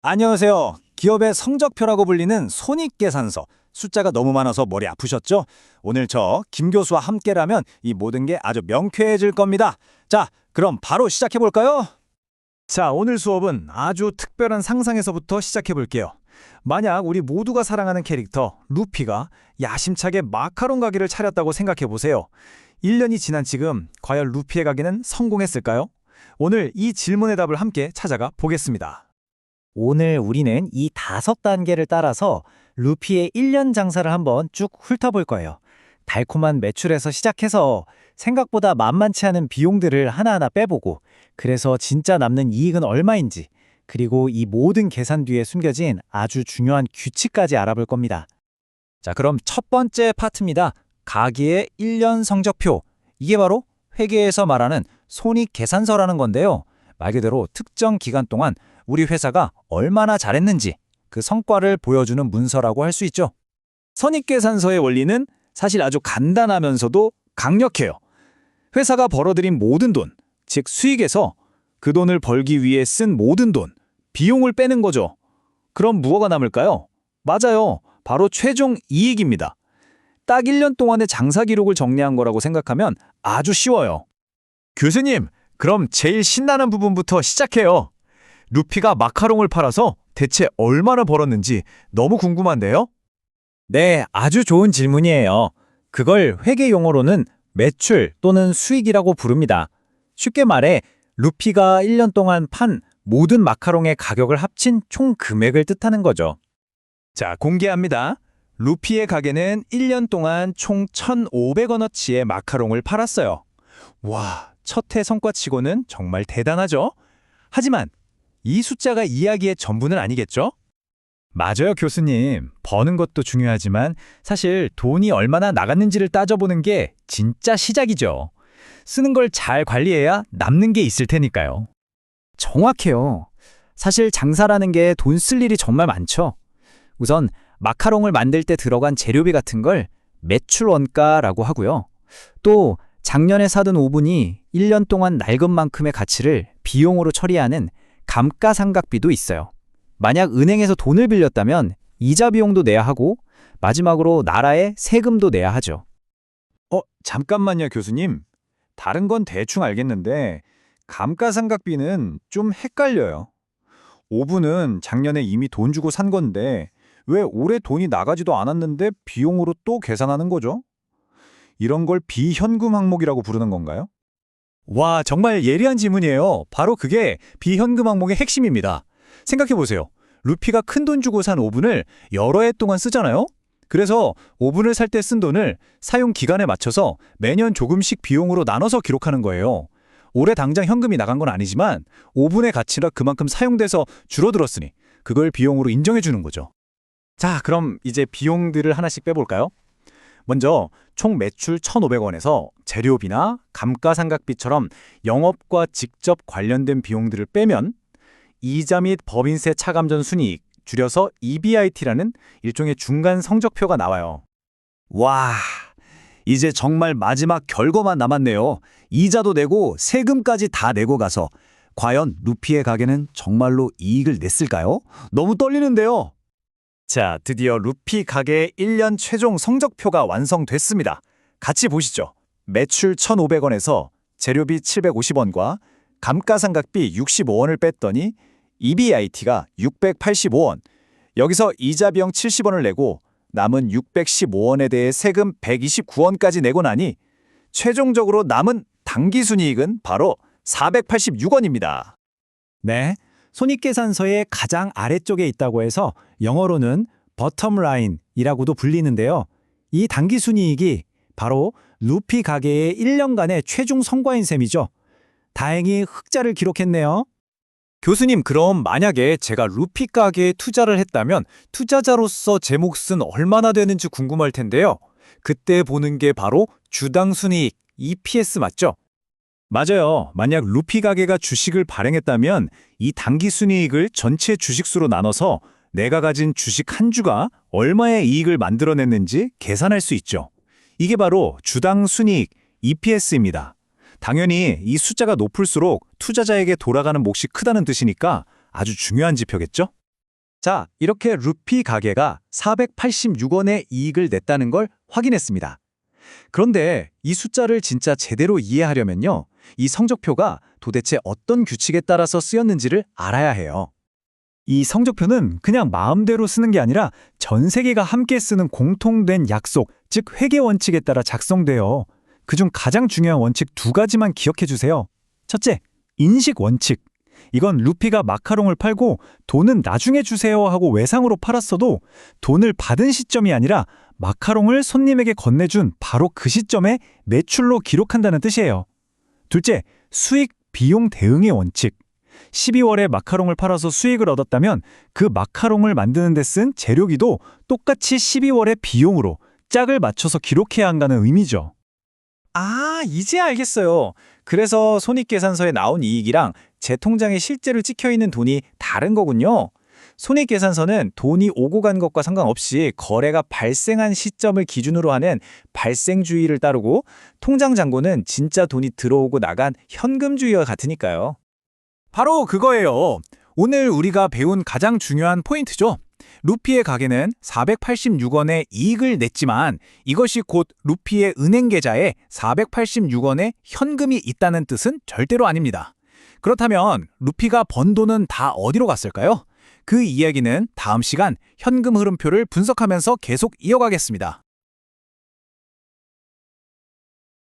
안녕하세요. 기업의 성적표라고 불리는 손익계산서. 숫자가 너무 많아서 머리 아프셨죠? 오늘 저 김 교수와 함께라면 이 모든 게 아주 명쾌해질 겁니다. 자, 그럼 바로 시작해 볼까요? 자, 오늘 수업은 아주 특별한 상상에서부터 시작해 볼게요. 만약 우리 모두가 사랑하는 캐릭터 루피가 야심차게 마카롱 가게를 차렸다고 생각해 보세요. 1년이 지난 지금 과연 루피의 가게는 성공했을까요? 오늘 이 질문의 답을 함께 찾아가 보겠습니다. 오늘 우리는 이 5단계를 따라서 루피의 1년 장사를 한번 쭉 훑어볼 거예요. 달콤한 매출에서 시작해서 생각보다 만만치 않은 비용들을 하나하나 빼보고, 그래서 진짜 남는 이익은 얼마인지, 그리고 이 모든 계산 뒤에 숨겨진 아주 중요한 규칙까지 알아볼 겁니다. 자, 그럼 첫 번째 파트입니다. 가게의 1년 성적표. 이게 바로 회계에서 말하는 손익계산서라는 건데요. 말 그대로 특정 기간 동안 우리 회사가 얼마나 잘했는지 그 성과를 보여주는 문서라고 할 수 있죠. 손익계산서의 원리는 사실 아주 간단하면서도 강력해요. 회사가 벌어들인 모든 돈, 즉 수익에서 그 돈을 벌기 위해 쓴 모든 돈, 비용을 빼는 거죠. 그럼 무엇가 남을까요? 맞아요. 바로 최종 이익입니다. 딱 1년 동안의 장사 기록을 정리한 거라고 생각하면 아주 쉬워요. 교수님, 그럼 제일 신나는 부분부터 시작해요. 루피가 마카롱을 팔아서 대체 얼마나 벌었는지 너무 궁금한데요? 네, 아주 좋은 질문이에요. 그걸 회계 용어로는 매출 또는 수익이라고 부릅니다. 쉽게 말해 루피가 1년 동안 판 모든 마카롱의 가격을 합친 총 금액을 뜻하는 거죠. 자, 공개합니다. 루피의 가게는 1년 동안 총 1,500원어치의 마카롱을 팔았어요. 와, 첫 해 성과치고는 정말 대단하죠? 하지만 이 숫자가 이야기의 전부는 아니겠죠? 맞아요, 교수님. 버는 것도 중요하지만 사실 돈이 얼마나 나갔는지를 따져보는 게 진짜 시작이죠. 쓰는 걸 잘 관리해야 남는 게 있을 테니까요. 정확해요. 사실 장사라는 게 돈 쓸 일이 정말 많죠. 우선 마카롱을 만들 때 들어간 재료비 같은 걸 매출 원가라고 하고요. 또 작년에 사둔 오븐이 1년 동안 낡은 만큼의 가치를 비용으로 처리하는 감가상각비도 있어요. 만약 은행에서 돈을 빌렸다면 이자 비용도 내야 하고, 마지막으로 나라에 세금도 내야 하죠. 잠깐만요, 교수님. 다른 건 대충 알겠는데 감가상각비는 좀 헷갈려요. 오븐은 작년에 이미 돈 주고 산 건데 왜 올해 돈이 나가지도 않았는데 비용으로 또 계산하는 거죠? 이런 걸 비현금 항목이라고 부르는 건가요? 와, 정말 예리한 질문이에요. 바로 그게 비현금 항목의 핵심입니다. 생각해보세요. 루피가 큰 돈 주고 산 오븐을 여러 해 동안 쓰잖아요? 그래서 오븐을 살 때 쓴 돈을 사용 기간에 맞춰서 매년 조금씩 비용으로 나눠서 기록하는 거예요. 올해 당장 현금이 나간 건 아니지만 오븐의 가치가 그만큼 사용돼서 줄어들었으니 그걸 비용으로 인정해 주는 거죠. 자, 그럼 이제 비용들을 하나씩 빼볼까요? 먼저 총 매출 1,500원에서 재료비나 감가상각비처럼 영업과 직접 관련된 비용들을 빼면 이자 및 법인세 차감전 순이익, 줄여서 EBIT라는 일종의 중간 성적표가 나와요. 와, 이제 정말 마지막 결과만 남았네요. 이자도 내고 세금까지 다 내고 가서 과연 루피의 가게는 정말로 이익을 냈을까요? 너무 떨리는데요. 자, 드디어 루피 가게의 1년 최종 성적표가 완성됐습니다. 같이 보시죠. 매출 1,500원에서 재료비 750원과 감가상각비 65원을 뺐더니 EBIT가 685원. 여기서 이자 비용 70원을 내고 남은 615원에 대해 세금 129원까지 내고 나니 최종적으로 남은 당기순이익은 바로 486원입니다. 네, 손익계산서의 가장 아래쪽에 있다고 해서 영어로는 bottom line이라고도 불리는데요. 이 당기순이익이 바로 루피 가게의 1년간의 최종 성과인 셈이죠. 다행히 흑자를 기록했네요. 교수님, 그럼 만약에 제가 루피 가게에 투자를 했다면 투자자로서 제 몫은 얼마나 되는지 궁금할 텐데요. 그때 보는 게 바로 주당 순이익, EPS 맞죠? 맞아요. 만약 루피 가게가 주식을 발행했다면 이 당기 순이익을 전체 주식수로 나눠서 내가 가진 주식 한 주가 얼마의 이익을 만들어냈는지 계산할 수 있죠. 이게 바로 주당 순이익, EPS입니다. 당연히 이 숫자가 높을수록 투자자에게 돌아가는 몫이 크다는 뜻이니까 아주 중요한 지표겠죠? 자, 이렇게 루피 가게가 486원의 이익을 냈다는 걸 확인했습니다. 그런데 이 숫자를 진짜 제대로 이해하려면요, 이 성적표가 도대체 어떤 규칙에 따라서 쓰였는지를 알아야 해요. 이 성적표는 그냥 마음대로 쓰는 게 아니라 전 세계가 함께 쓰는 공통된 약속, 즉 회계 원칙에 따라 작성돼요. 그중 가장 중요한 원칙 두 가지만 기억해 주세요. 첫째, 인식 원칙. 이건 루피가 마카롱을 팔고 돈은 나중에 주세요 하고 외상으로 팔았어도 돈을 받은 시점이 아니라 마카롱을 손님에게 건네준 바로 그 시점에 매출로 기록한다는 뜻이에요. 둘째, 수익 비용 대응의 원칙. 12월에 마카롱을 팔아서 수익을 얻었다면 그 마카롱을 만드는 데 쓴 재료비도 똑같이 12월의 비용으로 짝을 맞춰서 기록해야 한다는 의미죠. 아, 이제 알겠어요. 그래서 손익계산서에 나온 이익이랑 제 통장에 실제로 찍혀있는 돈이 다른 거군요. 손익계산서는 돈이 오고 간 것과 상관없이 거래가 발생한 시점을 기준으로 하는 발생주의를 따르고, 통장잔고는 진짜 돈이 들어오고 나간 현금주의와 같으니까요. 바로 그거예요. 오늘 우리가 배운 가장 중요한 포인트죠. 루피의 가게는 486원의 이익을 냈지만 이것이 곧 루피의 은행 계좌에 486원의 현금이 있다는 뜻은 절대로 아닙니다. 그렇다면 루피가 번 돈은 다 어디로 갔을까요? 그 이야기는 다음 시간 현금 흐름표를 분석하면서 계속 이어가겠습니다.